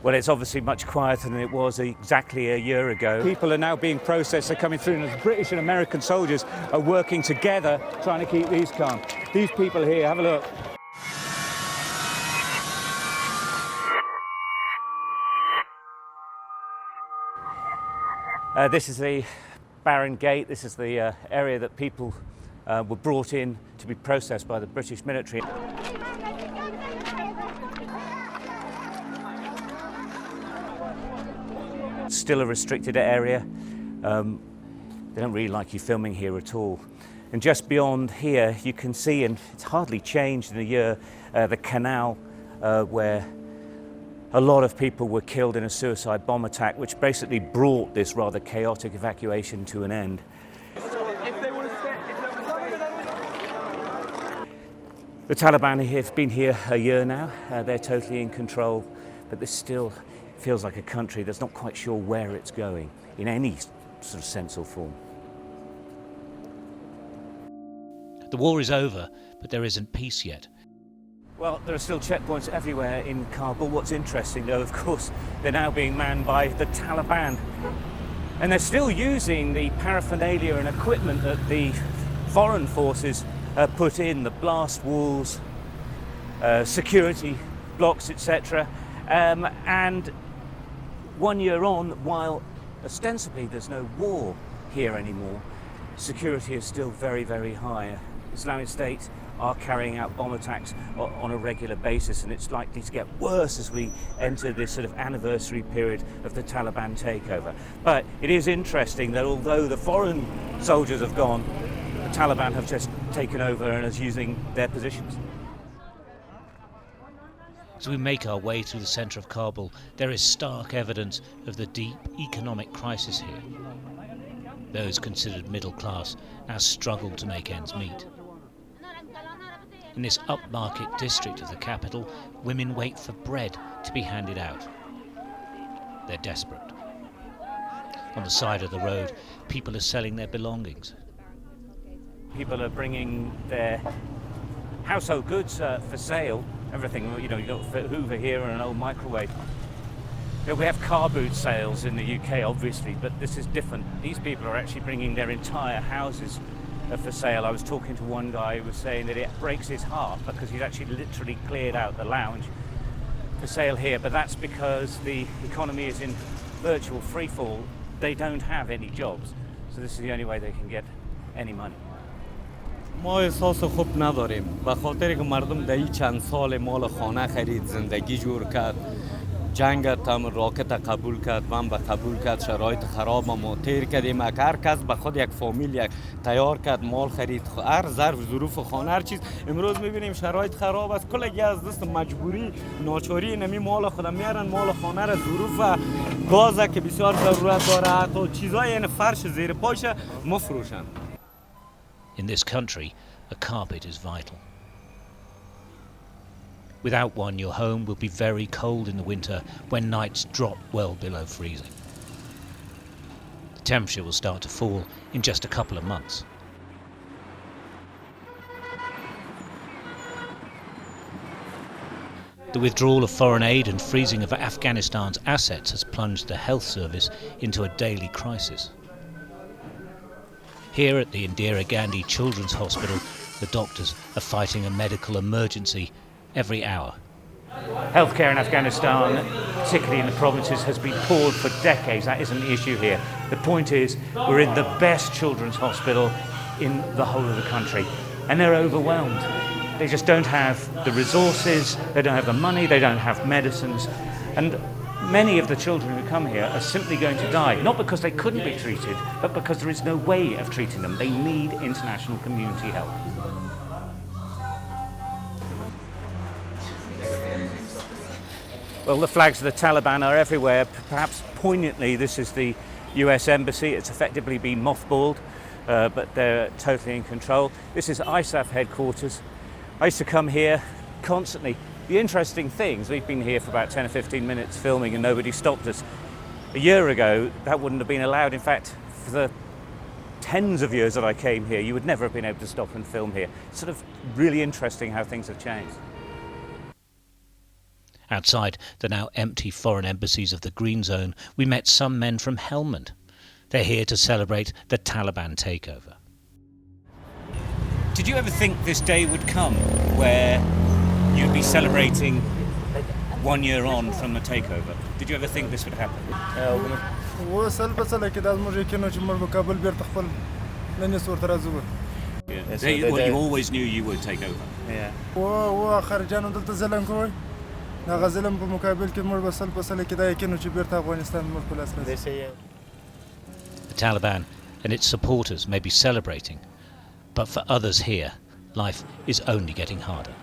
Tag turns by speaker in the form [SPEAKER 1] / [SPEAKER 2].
[SPEAKER 1] Well, it's obviously much quieter than it was exactly a year ago. People are now being processed, they're coming through, and the British and American soldiers are working together trying to keep these calm. These people here, have a look. This is the Barron Gate. This is the area that people were brought in to be processed by the British military. Still a restricted area. They don't really like you filming here at all. And just beyond here you can see, and it's hardly changed in a year, the canal where a lot of people were killed in a suicide bomb attack, which basically brought this rather chaotic evacuation to an end. The Taliban have been here a year now. They're totally in control, but this still feels like a country that's not quite sure where it's going in any sort of sense or form.
[SPEAKER 2] The war is over, but there isn't peace yet.
[SPEAKER 1] Well, there are still checkpoints everywhere in Kabul. What's interesting, though, of course, they're now being manned by the Taliban. And they're still using the paraphernalia and equipment that the foreign forces put in, the blast walls, security blocks, etc. And 1 year on, while ostensibly there's no war here anymore, security is still very, very high. Islamic State are carrying out bomb attacks on a regular basis, and it's likely to get worse as we enter this sort of anniversary period of the Taliban takeover. But it is interesting that although the foreign soldiers have gone, the Taliban have just taken over and is using their positions.
[SPEAKER 2] As we make our way through the centre of Kabul, there is stark evidence of the deep economic crisis here. Those considered middle class now struggle to make ends meet. In this upmarket district of the capital, women wait for bread to be handed out. They're desperate. On the side of the road, people are selling their belongings.
[SPEAKER 1] People are bringing their household goods for sale. Everything, you know, you've got a Hoover here and an old microwave. You know, we have car boot sales in the UK, obviously, but this is different. These people are actually bringing their entire houses for sale. I was talking to one guy who was saying that it breaks his heart because he's actually literally cleared out the lounge for sale here, but that's because the economy is in virtual freefall. They don't have any jobs, so this is the only way they can get any money.
[SPEAKER 3] ما احساس خوب نداریم به خاطر که مردم در این چند سال مال خانه خرید، زندگی جور کرد، جنگ هم راکت قبول کرد، من به قبول کرد، شرایط خراب ما تیر کردیم. هر کس به خود یک فامیل یک تیار کرد، مال خرید، هر ظرف ظروف خانه هر چیز. امروز میبینیم شرایط خراب است، کلگی از دست مجبوری ناچاری نمی مال خودم میارن، مال خانه را ظروف گاز که بسیار ضرورت داره، حتی چیزای این فرش زیر پاش مفروشن.
[SPEAKER 2] In this country, a carpet is vital. Without one, your home will be very cold in the winter when nights drop well below freezing. The temperature will start to fall in just a couple of months. The withdrawal of foreign aid and freezing of Afghanistan's assets has plunged the health service into a daily crisis. Here at the Indira Gandhi Children's Hospital, the doctors are fighting a medical emergency every hour.
[SPEAKER 1] Healthcare in Afghanistan, particularly in the provinces, has been poor for decades. That isn't the issue here. The point is, we're in the best children's hospital in the whole of the country, and they're overwhelmed. They just don't have the resources, they don't have the money, they don't have medicines, and many of the children who come here are simply going to die, not because they couldn't be treated, but because there is no way of treating them. They need international community help. Well, the flags of the Taliban are everywhere. Perhaps poignantly, this is the US Embassy. It's effectively been mothballed, but they're totally in control. This is ISAF headquarters. I used to come here constantly. The interesting things, we've been here for about 10 or 15 minutes filming and nobody stopped us. A year ago, that wouldn't have been allowed. In fact, for the tens of years that I came here, you would never have been able to stop and film here. It's sort of really interesting how things have changed.
[SPEAKER 2] Outside the now empty foreign embassies of the Green Zone, we met some men from Helmand. They're here to celebrate the Taliban takeover.
[SPEAKER 1] Did you ever think this day would come where you'd be celebrating 1 year on from the takeover? Did you ever think this would happen? You always knew you would take over.
[SPEAKER 4] Yeah.
[SPEAKER 2] The Taliban and its supporters may be celebrating, but for others here, life is only getting harder.